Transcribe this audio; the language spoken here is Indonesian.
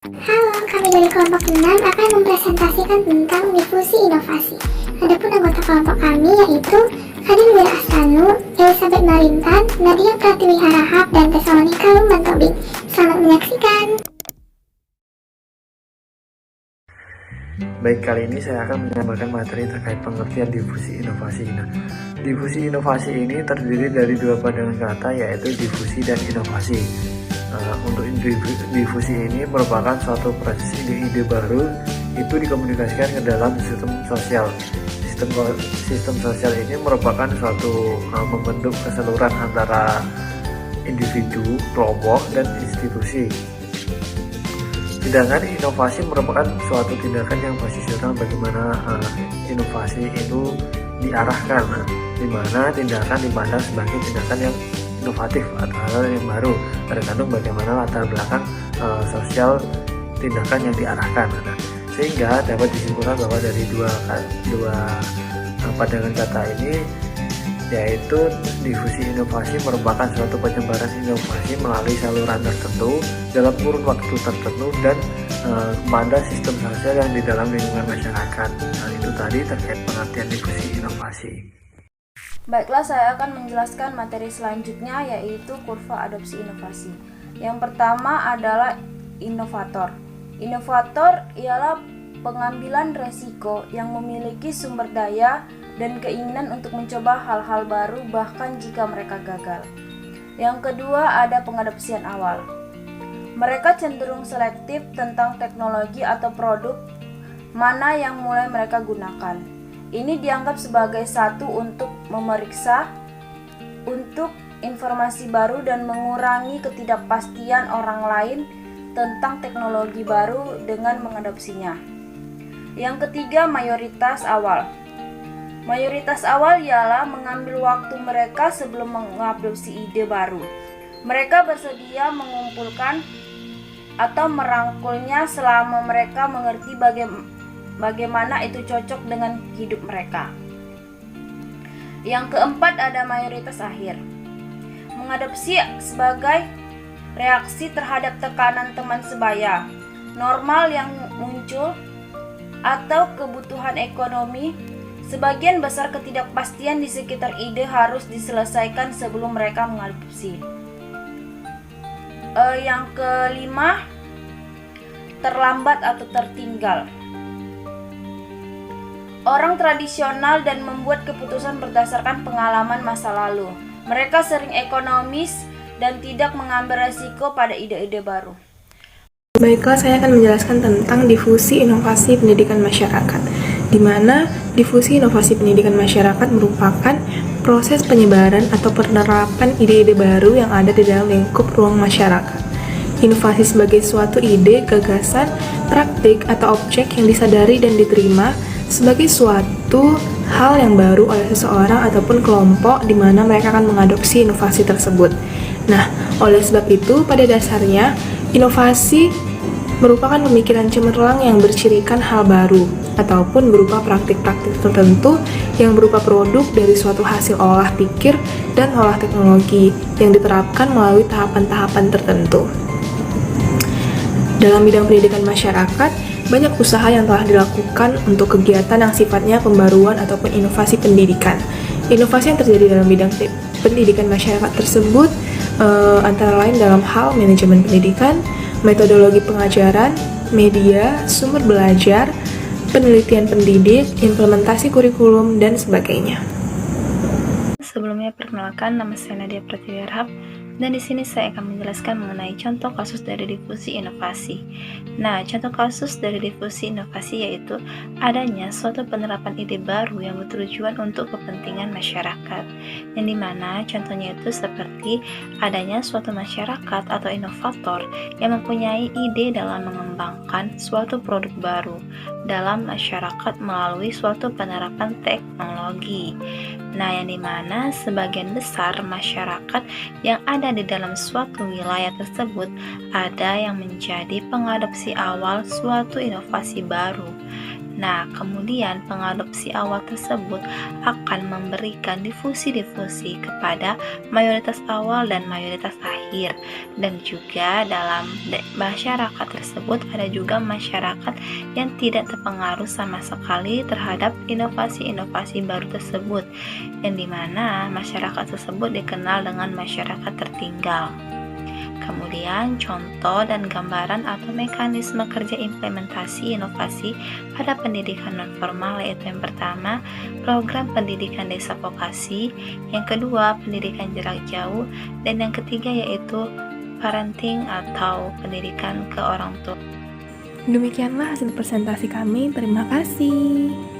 Halo, kami dari kelompok 6 akan mempresentasikan tentang difusi inovasi. Adapun anggota kelompok kami yaitu Kadin Wira Astanu, Elizabeth Marintan, Nadia Pratiwi Harahap, dan Tesalonika Lumban Tobing. Selamat menyaksikan. Baik, kali ini saya akan menyampaikan materi terkait pengertian difusi inovasi. Nah, difusi inovasi ini terdiri dari dua pandangan kata, yaitu difusi dan inovasi. Untuk difusi ini merupakan suatu proses ide-ide baru itu dikomunikasikan ke dalam sistem sosial. Sistem sosial ini merupakan suatu membentuk keseluruhan antara individu, kelompok, dan institusi. Sedangkan inovasi merupakan suatu tindakan yang posisional bagaimana inovasi itu diarahkan, di mana tindakan dipandang sebagai tindakan yang inovatif atau hal yang baru, tergantung bagaimana latar belakang sosial tindakan yang diarahkan. Nah, sehingga dapat disimpulkan bahwa dari dua pandangan kata ini, yaitu difusi inovasi merupakan suatu penyebaran inovasi melalui saluran tertentu dalam kurun waktu tertentu dan kepada sistem sosial yang di dalam lingkungan masyarakat. Nah, itu tadi terkait pengertian difusi inovasi. Baiklah, saya akan menjelaskan materi selanjutnya, yaitu kurva adopsi inovasi. Yang pertama adalah inovator. Inovator ialah pengambilan resiko yang memiliki sumber daya dan keinginan untuk mencoba hal-hal baru bahkan jika mereka gagal. Yang kedua ada pengadopsian awal. Mereka cenderung selektif tentang teknologi atau produk mana yang mulai mereka gunakan. Ini dianggap sebagai satu untuk memeriksa untuk informasi baru dan mengurangi ketidakpastian orang lain tentang teknologi baru dengan mengadopsinya. Yang ketiga, mayoritas awal. Mayoritas awal ialah mengambil waktu mereka sebelum mengadopsi ide baru. Mereka bersedia mengumpulkan atau merangkulnya selama mereka mengerti bagaimana itu cocok dengan hidup mereka. Yang keempat ada mayoritas akhir. Mengadopsi sebagai reaksi terhadap tekanan teman sebaya, normal yang muncul, atau kebutuhan ekonomi. Sebagian besar ketidakpastian di sekitar ide harus diselesaikan sebelum mereka mengadopsi. Yang kelima, terlambat atau tertinggal. Orang tradisional dan membuat keputusan berdasarkan pengalaman masa lalu. Mereka sering ekonomis dan tidak mengambil resiko pada ide-ide baru. Baiklah, saya akan menjelaskan tentang difusi inovasi pendidikan masyarakat, di mana difusi inovasi pendidikan masyarakat merupakan proses penyebaran atau penerapan ide-ide baru yang ada di dalam lingkup ruang masyarakat. Inovasi sebagai suatu ide, gagasan, praktik, atau objek yang disadari dan diterima sebagai suatu hal yang baru oleh seseorang ataupun kelompok di mana mereka akan mengadopsi inovasi tersebut. Nah, oleh sebab itu, pada dasarnya, inovasi merupakan pemikiran cemerlang yang bercirikan hal baru ataupun berupa praktik-praktik tertentu yang berupa produk dari suatu hasil olah pikir dan olah teknologi yang diterapkan melalui tahapan-tahapan tertentu. Dalam bidang pendidikan masyarakat, banyak usaha yang telah dilakukan untuk kegiatan yang sifatnya pembaruan ataupun inovasi pendidikan. Inovasi yang terjadi dalam bidang pendidikan masyarakat tersebut antara lain dalam hal manajemen pendidikan, metodologi pengajaran, media, sumber belajar, penelitian pendidik, implementasi kurikulum, dan sebagainya. Sebelumnya perkenalkan, nama saya Nadia Pratiwi Harahap, dan di sini saya akan menjelaskan mengenai contoh kasus dari difusi inovasi. Nah, contoh kasus dari difusi inovasi yaitu adanya suatu penerapan ide baru yang bertujuan untuk kepentingan masyarakat, yang dimana contohnya itu seperti adanya suatu masyarakat atau inovator yang mempunyai ide dalam mengembangkan suatu produk baru dalam masyarakat melalui suatu penerapan teknologi. Nah, yang dimana sebagian besar masyarakat yang ada di dalam suatu wilayah tersebut ada yang menjadi pengadopsi awal suatu inovasi baru. Nah, kemudian pengadopsi awal tersebut akan memberikan difusi-difusi kepada mayoritas awal dan mayoritas akhir. lahir. Dan juga dalam masyarakat tersebut ada juga masyarakat yang tidak terpengaruh sama sekali terhadap inovasi-inovasi baru tersebut, yang dimana masyarakat tersebut dikenal dengan masyarakat tertinggal. Kemudian contoh dan gambaran atau mekanisme kerja implementasi inovasi pada pendidikan non-formal, yaitu yang pertama program pendidikan desa vokasi, yang kedua pendidikan jarak jauh, dan yang ketiga yaitu parenting atau pendidikan ke orang tua. Demikianlah hasil presentasi kami. Terima kasih.